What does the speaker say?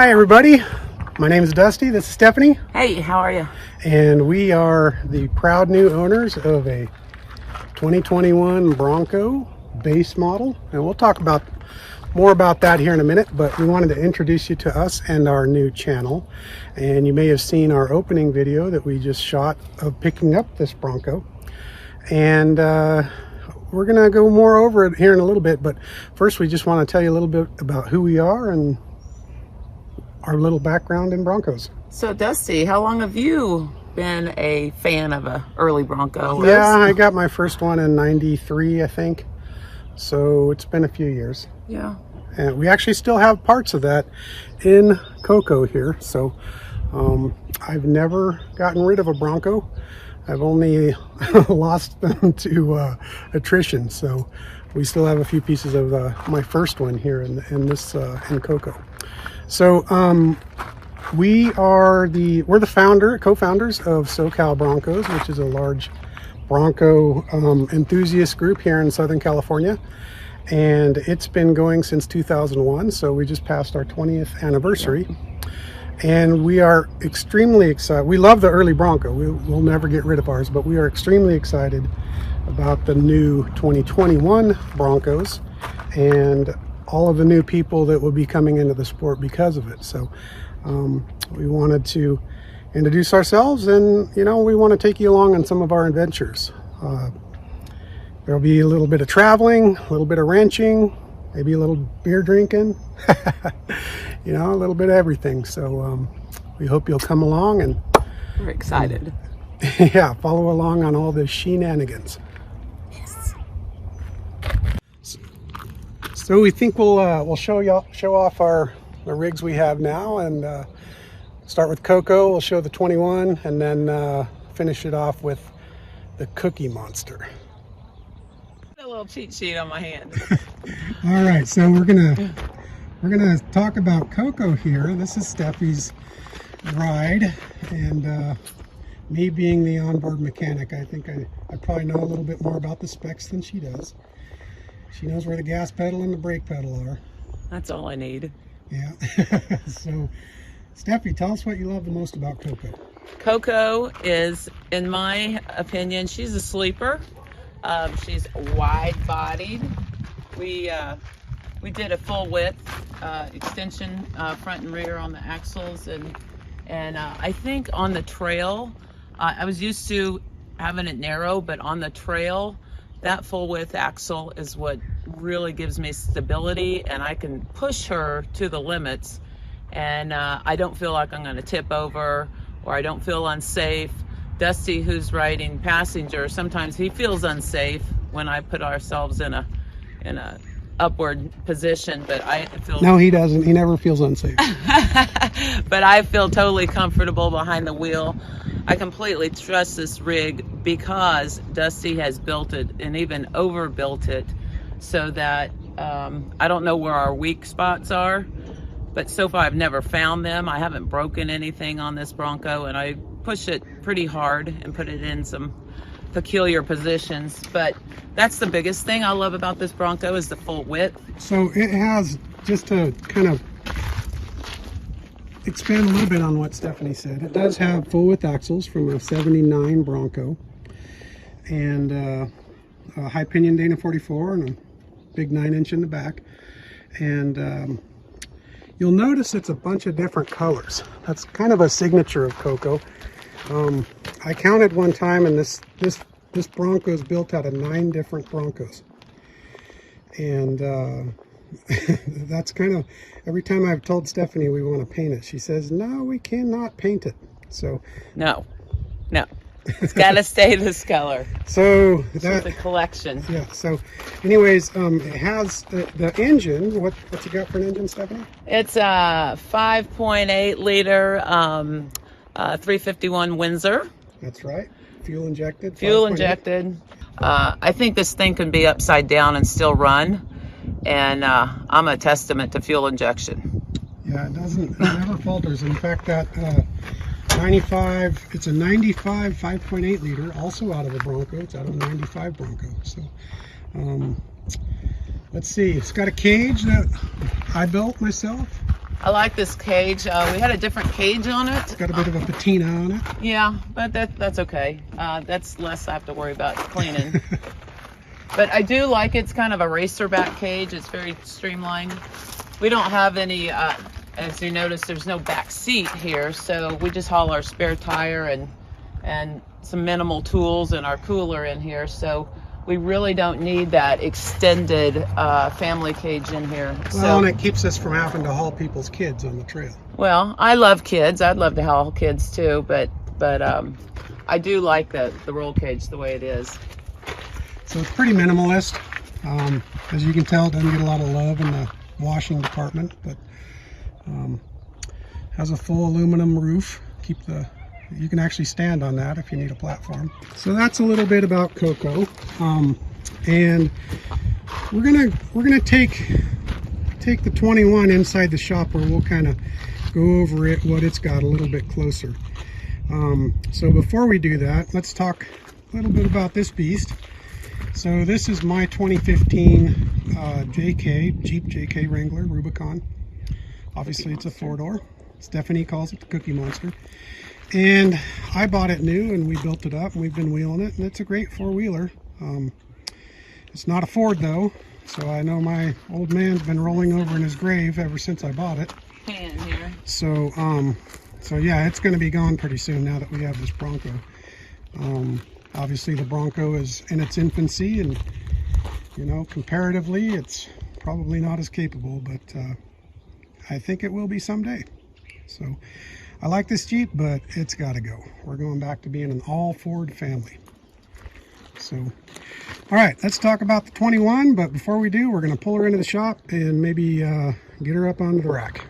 Hi everybody, my name is Dusty, this is Stephanie. Hey, how are you? And we are the proud new owners of a 2021 Bronco base model. And we'll talk about more about that here in a minute, but we wanted to introduce you to us and our new channel. And you may have seen our opening video that we just shot of picking up this Bronco. And we're gonna go more over it here in a little bit, but first we just want to tell you a little bit about who we are and our little background in Broncos. So Dusty, how long have you been a fan of a early Bronco? Yeah, I got my first one in '93, I think. So it's been a few years. Yeah. And we actually still have parts of that in Coco here. So I've never gotten rid of a Bronco. I've only lost them to attrition. So we still have a few pieces of my first one here in Coco. So we're the co-founders of SoCal Broncos, which is a large Bronco enthusiast group here in Southern California. And it's been going since 2001. So we just passed our 20th anniversary. And we are extremely excited. We love the early Bronco. We'll never get rid of ours, but we are extremely excited about the new 2021 Broncos and all of the new people that will be coming into the sport because of it. So we wanted to introduce ourselves, and we want to take you along on some of our adventures. There'll be a little bit of traveling, a little bit of ranching, maybe a little beer drinking, a little bit of everything. So we hope you'll come along and we're excited. Yeah, follow along on all the shenanigans. Yes. So we think we'll show off the rigs we have now, and start with Coco. We'll show the 21, and then finish it off with the Cookie Monster. A little cheat sheet on my hand. All right, so we're gonna talk about Coco here. This is Steffi's ride, and me being the onboard mechanic, I think I probably know a little bit more about the specs than she does. She knows where the gas pedal and the brake pedal are. That's all I need. Yeah. So, Steffi, tell us what you love the most about Coco. Coco is, in my opinion, she's a sleeper. She's wide-bodied. We did a full width extension front and rear on the axles, and I think on the trail, I was used to having it narrow, but on the trail, that full width axle is what really gives me stability, and I can push her to the limits, and I don't feel like I'm going to tip over, or I don't feel unsafe. Dusty, who's riding passenger, sometimes he feels unsafe when I put ourselves in a upward position, but I feel... No, he doesn't. He never feels unsafe. But I feel totally comfortable behind the wheel. I completely trust this rig because Dusty has built it and even overbuilt it so that I don't know where our weak spots are, but so far I've never found them. I haven't broken anything on this Bronco, and I push it pretty hard and put it in some peculiar positions. But that's the biggest thing I love about this Bronco is the full width. So it has, just to kind of expand a little bit on what Stephanie said, it does have full width axles from a '79 Bronco, and a high pinion Dana 44 and a big 9-inch in the back. And you'll notice it's a bunch of different colors. That's kind of a signature of Coco. I counted one time, and this Bronco is built out of 9 different Broncos. And that's kind of, every time I've told Stephanie we want to paint it, she says, no, we cannot paint it. So no, it's got to stay this color. So that's a collection. Yeah. So anyways, it has the engine. What's it got for an engine, Stephanie? It's a 5.8 liter 351 Windsor. That's right. Fuel injected. Fuel injected. I think this thing can be upside down and still run, and I'm a testament to fuel injection. Yeah, it never falters. In fact, that 95, it's a 95 5.8 liter, also out of a Bronco. It's out of a 95 Bronco. So let's see, it's got a cage that I built myself. I like this cage. We had a different cage on it. It's got a bit of a patina on it. Yeah, but that's okay. That's less I have to worry about cleaning. But I do like it's kind of a racer back cage. It's very streamlined. We don't have any, as you notice, there's no back seat here, so we just haul our spare tire and some minimal tools and our cooler in here. So we really don't need that extended family cage in here. Well, and it keeps us from having to haul people's kids on the trail. Well, I love kids. I'd love to haul kids too, but I do like the roll cage the way it is. So it's pretty minimalist. As you can tell, it doesn't get a lot of love in the washing department, but has a full aluminum roof. You can actually stand on that if you need a platform. So that's a little bit about Coco, and we're gonna take the 21 inside the shop where we'll kind of go over it, what it's got a little bit closer. So before we do that, let's talk a little bit about this beast. So this is my 2015 Jeep JK Wrangler Rubicon. Obviously it's a 4-door. Stephanie calls it the Cookie Monster. And I bought it new and we built it up and we've been wheeling it, and it's a great four-wheeler. It's not a Ford though, so I know my old man's been rolling over in his grave ever since I bought it. Pan here. So yeah, it's going to be gone pretty soon now that we have this Bronco. Obviously the Bronco is in its infancy, and you know, comparatively it's probably not as capable, but I think it will be someday. So I like this Jeep, but it's got to go. We're going back to being an all Ford family. So all right, let's talk about the 21, but before we do, we're going to pull her into the shop and maybe get her up onto the rack.